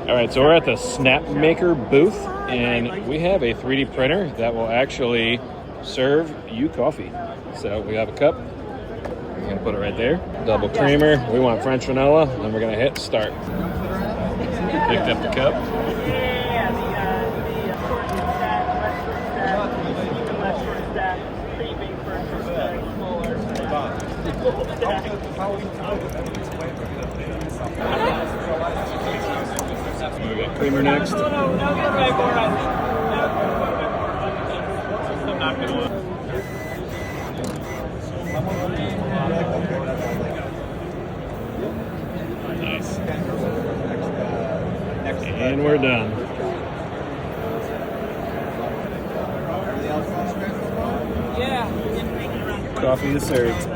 All right, so we're at the Snapmaker booth, and we have a 3D printer that will actually serve you coffee. So we have a cup. We're gonna put it right there. Double creamer. We want French vanilla, and we're gonna hit start. Picked up the cup. We got creamer next. Nice. And we're done. Coffee is served.